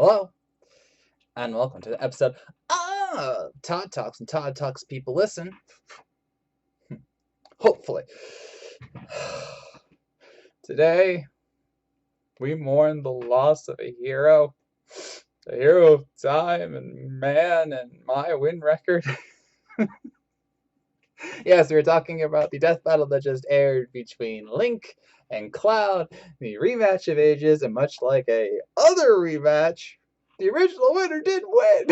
Hello, and welcome to the episode of Todd Talks, and Todd Talks people listen. Hopefully. Today, we mourn the loss of a hero of time and man and my win record. Yes, we were talking about the death battle that just aired between Link and Cloud, the rematch of ages, and much like a other rematch, the original winner did win.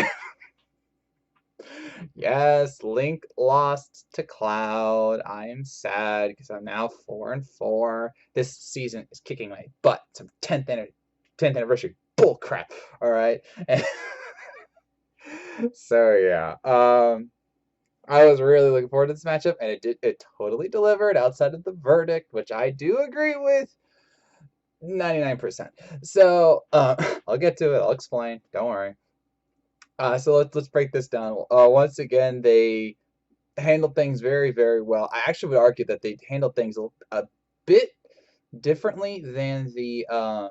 Yes, Link lost to Cloud. I am sad because I'm now 4-4. This season is kicking my butt. It's a 10th anniversary bullcrap. All right. So yeah, I was really looking forward to this matchup, and it totally delivered outside of the verdict, which I do agree with 99%. So I'll get to it. I'll explain. Don't worry. So let's break this down. Once again, they handled things very, very well. I actually would argue that they handled things a bit differently than the um,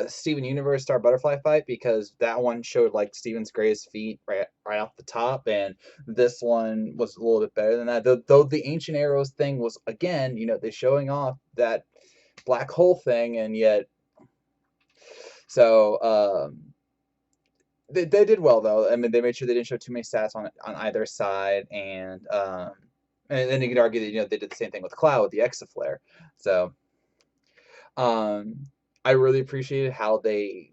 Steven Universe Star Butterfly fight, because that one showed like Steven's greatest feat right off the top, and this one was a little bit better than that. Though the Ancient Arrows thing was, again, they're showing off that black hole thing, and yet so they did well though. I mean, they made sure they didn't show too many stats on either side, and then you could argue that they did the same thing with Cloud with the Exaflare. So um, I really appreciated how they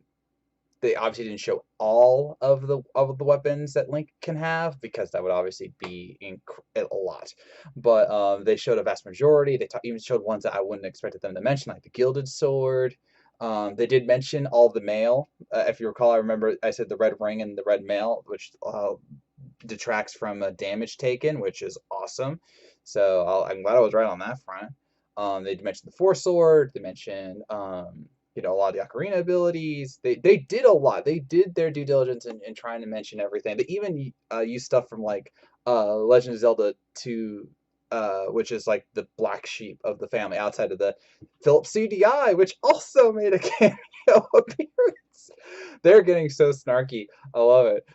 obviously didn't show all of the weapons that Link can have, because that would obviously be a lot. But they showed a vast majority. They even showed ones that I wouldn't have expected them to mention, like the Gilded Sword. They did mention all the mail. If you recall, I remember I said the red ring and the red mail, which detracts from damage taken, which is awesome. So I'm glad I was right on that front. They mentioned the Force Sword. They mentioned a lot of the Ocarina abilities. They did a lot. They did their due diligence in trying to mention everything. They even used stuff from like Legend of Zelda 2, which is like the black sheep of the family outside of the Philips CDI, which also made a cameo appearance. They're getting so snarky. I love it.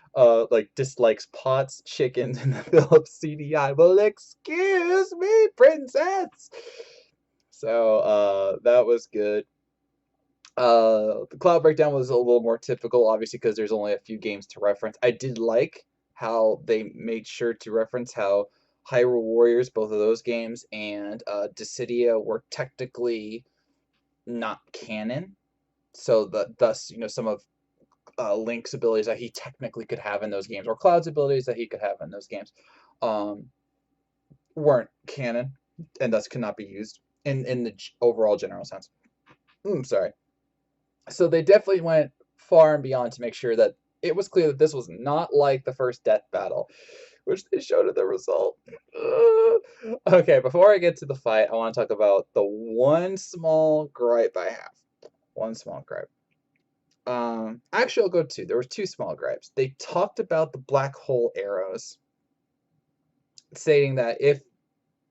Like dislikes pots, chickens, and the Philips CDI. Well, excuse me, princess. So that was good. The Cloud breakdown was a little more typical, obviously, because there's only a few games to reference. I did like how they made sure to reference how Hyrule Warriors, both of those games, and Dissidia were technically not canon. So thus, some of Link's abilities that he technically could have in those games, or Cloud's abilities that he could have in those games, um, weren't canon, and thus could not be used in the overall general sense. Sorry. So they definitely went far and beyond to make sure that it was clear that this was not like the first death battle, which they showed in the result. Okay, before I get to the fight, I want to talk about the one small gripe I have. One small gripe. Actually, I'll go two. There were two small gripes. They talked about the black hole arrows, stating that if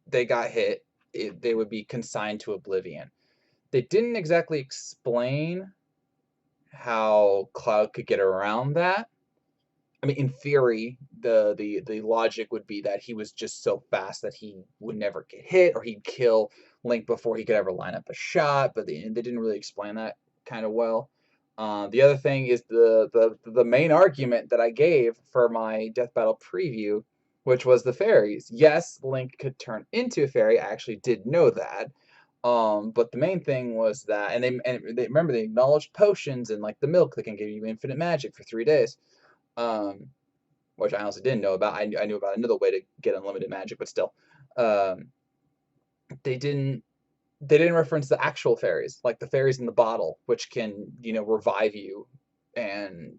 they got hit, they would be consigned to oblivion. They didn't exactly explain how Cloud could get around that. I mean, in theory, the logic would be that he was just so fast that he would never get hit, or he'd kill Link before he could ever line up a shot. But they didn't really explain that kind of well. The other thing is the main argument that I gave for my Death Battle preview, which was the fairies. Yes, Link could turn into a fairy. I actually did know that. But the main thing was that, and they remember they acknowledged potions and like the milk that can give you infinite magic for 3 days. Um, which I honestly didn't know about. I knew about another way to get unlimited magic, but still, um, they didn't reference the actual fairies, like the fairies in the bottle, which can revive you, and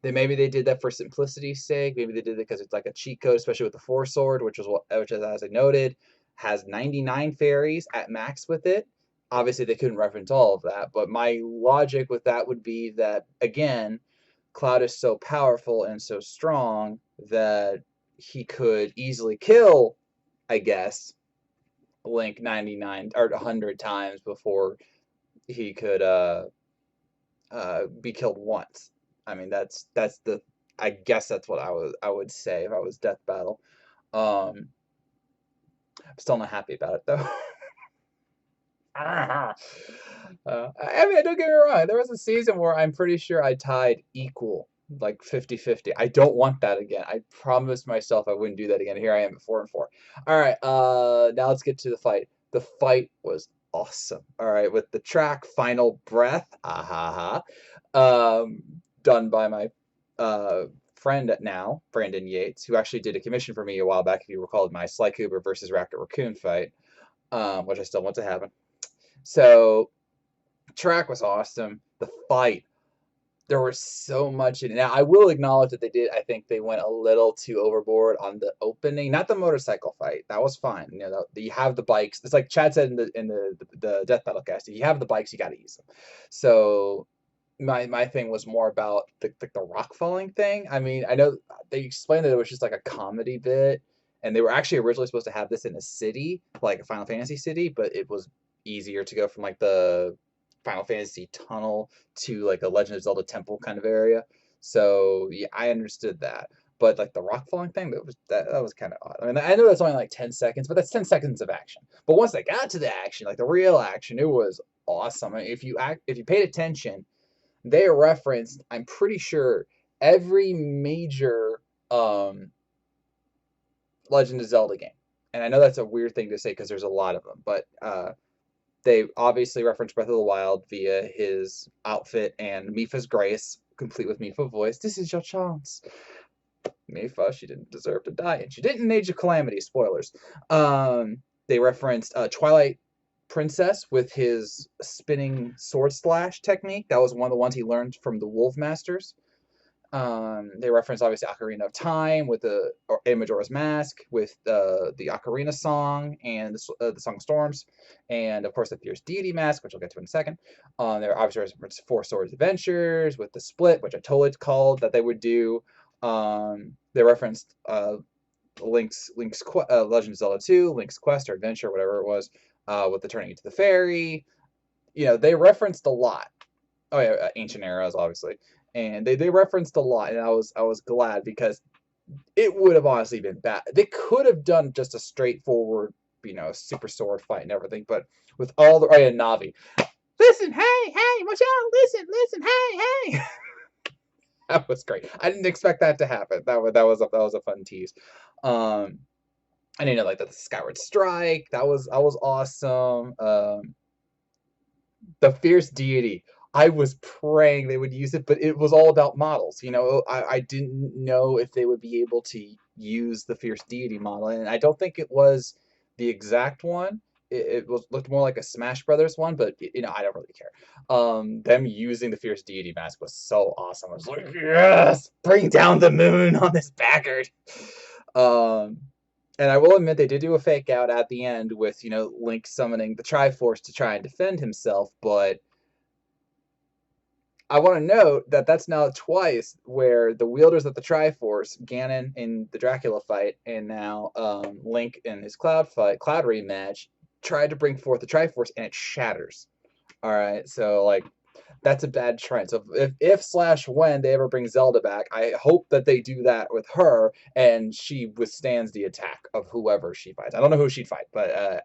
maybe they did that for simplicity's sake. Maybe they did it because it's like a cheat code, especially with the Force Sword, which is, as I noted, has 99 fairies at max with it. Obviously, they couldn't reference all of that, but my logic with that would be that, again, Cloud is so powerful and so strong that he could easily kill, I guess, Link 99 or 100 times before he could be killed once. I mean, that's the I guess that's what I would say if I was Death Battle. I'm still not happy about it though. I mean, don't get me wrong. There was a season where I'm pretty sure I tied equal, like 50-50. I don't want that again. I promised myself I wouldn't do that again. Here I am at 4-4. All right, now let's get to the fight. The fight was awesome. All right, with the track Final Breath, done by my friend now, Brandon Yates, who actually did a commission for me a while back, if you recall, my Sly Cooper versus Raptor Raccoon fight, which I still want to happen. So, track was awesome. The fight, there was so much in it. Now, I will acknowledge that I think they went a little too overboard on the opening, not the motorcycle fight. That was fine. You know, you have the bikes. It's like Chad said in the Death Battle cast. If you have the bikes, you got to use them. So, my thing was more about the rock falling thing. I mean, I know they explained that it was just like a comedy bit, and they were actually originally supposed to have this in a city, like a Final Fantasy city, but it was easier to go from like the Final Fantasy tunnel to like a Legend of Zelda temple kind of area. So yeah, I understood that. But like the rock falling thing, that was kind of odd. I mean, I know that's only like 10 seconds, but that's 10 seconds of action. But once they got to the action, like the real action, it was awesome. I mean, if you paid attention, they referenced, I'm pretty sure, every major Legend of Zelda game. And I know that's a weird thing to say because there's a lot of them, but they obviously reference Breath of the Wild via his outfit and Mipha's grace, complete with Mipha voice. This is your chance. Mipha, she didn't deserve to die, and she didn't in Age of Calamity. Spoilers. They referenced Twilight Princess with his spinning sword slash technique. That was one of the ones he learned from the Wolf Masters. They reference obviously Ocarina of Time with the Majora's Mask with the Ocarina song and the Song of Storms, and of course the Fierce Deity Mask, which I'll get to in a second. There obviously reference Four Swords Adventures with the split, which I totally called that they would do. They referenced Link's Legend of Zelda 2, Link's Quest or Adventure, whatever it was, with the turning into the fairy. You know, they referenced a lot. Oh yeah, ancient eras, obviously, and they referenced a lot, and I was glad because it would have honestly been bad. They could have done just a straightforward, super sword fight and everything, but with all the Navi, listen, hey, watch out, listen, hey. That was great. I didn't expect that to happen. That was a fun tease. I didn't know like the Skyward Strike. That was awesome. The Fierce Deity. I was praying they would use it, but it was all about models. I didn't know if they would be able to use the Fierce Deity model, and I don't think it was the exact one. It looked more like a Smash Brothers one, but I don't really care. Them using the Fierce Deity mask was so awesome. I was like, yes, bring down the moon on this Backard. And I will admit they did do a fake out at the end with Link summoning the Triforce to try and defend himself, but I want to note that that's now twice where the wielders of the Triforce, Ganon in the Dracula fight, and now Link in his Cloud rematch, tried to bring forth the Triforce, and it shatters. All right, so like that's a bad trend. So if/when they ever bring Zelda back, I hope that they do that with her, and she withstands the attack of whoever she fights. I don't know who she'd fight, but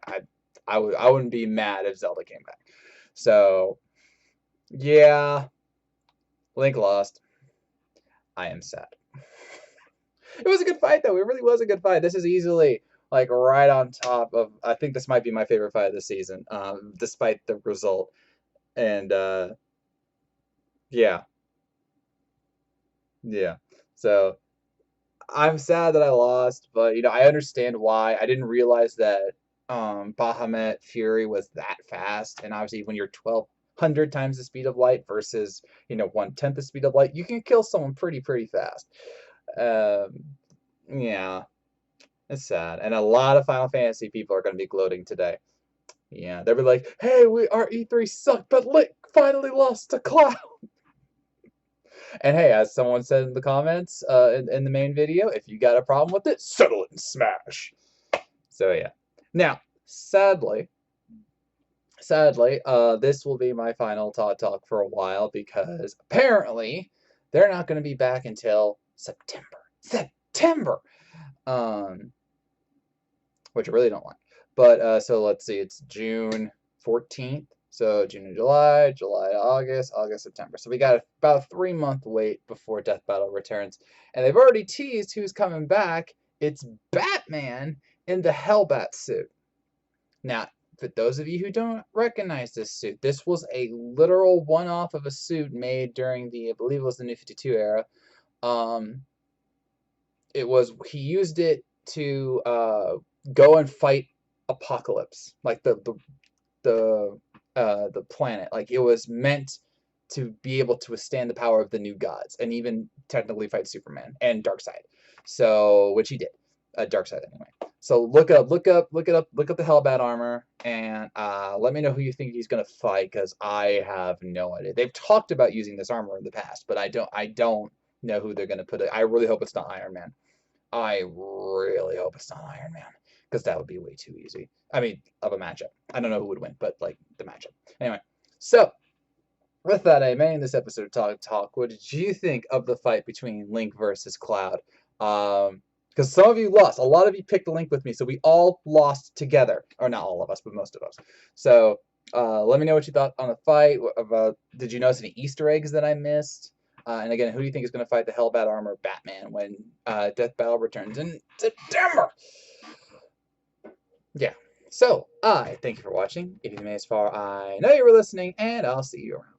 I wouldn't be mad if Zelda came back. So yeah. Link lost. I am sad. It was a good fight, though. It really was a good fight. This is easily like right on top of. I think this might be my favorite fight of the season, despite the result. And yeah, yeah. So I'm sad that I lost, but I understand why. I didn't realize that Bahamut Fury was that fast, and obviously when you're 1,200 times the speed of light versus 1/10 the speed of light, you can kill someone pretty fast. Yeah, it's sad, and a lot of Final Fantasy people are going to be gloating today. Yeah, they'll be like, "Hey, our E3 sucked, but Link finally lost to Cloud." And hey, as someone said in the comments in the main video, if you got a problem with it, settle it in Smash. So yeah. Now, sadly, sadly, this will be my final Todd Talk for a while because apparently they're not going to be back until September. September! Um, which I really don't like. But so let's see, it's June 14th. So June and July, July to August, August, September. So we got about a 3-month wait before Death Battle returns. And they've already teased who's coming back. It's Batman in the Hellbat suit. Now, for those of you who don't recognize this suit, this was a literal one-off of a suit made during the, I believe it was the New 52 era. He used it to go and fight Apocalypse, like the planet. Like it was meant to be able to withstand the power of the new gods, and even technically fight Superman and Darkseid. So, which he did, Darkseid anyway. So look up the Hellbat armor, and let me know who you think he's gonna fight, because I have no idea. They've talked about using this armor in the past, but I don't know who they're gonna put it. I really hope it's not Iron Man. I really hope it's not Iron Man, because that would be way too easy. I mean, of a matchup. I don't know who would win, but like the matchup. Anyway, so with that, I may end this episode of Todd Talk. What did you think of the fight between Link versus Cloud? Because some of you lost. A lot of you picked the Link with me, so we all lost together. Or not all of us, but most of us. So let me know what you thought on the fight. Did you notice any Easter eggs that I missed? And again, who do you think is going to fight the Hellbat Armor Batman when Death Battle returns in September? Yeah. So, I thank you for watching. If you made it this far, I know you were listening, and I'll see you around.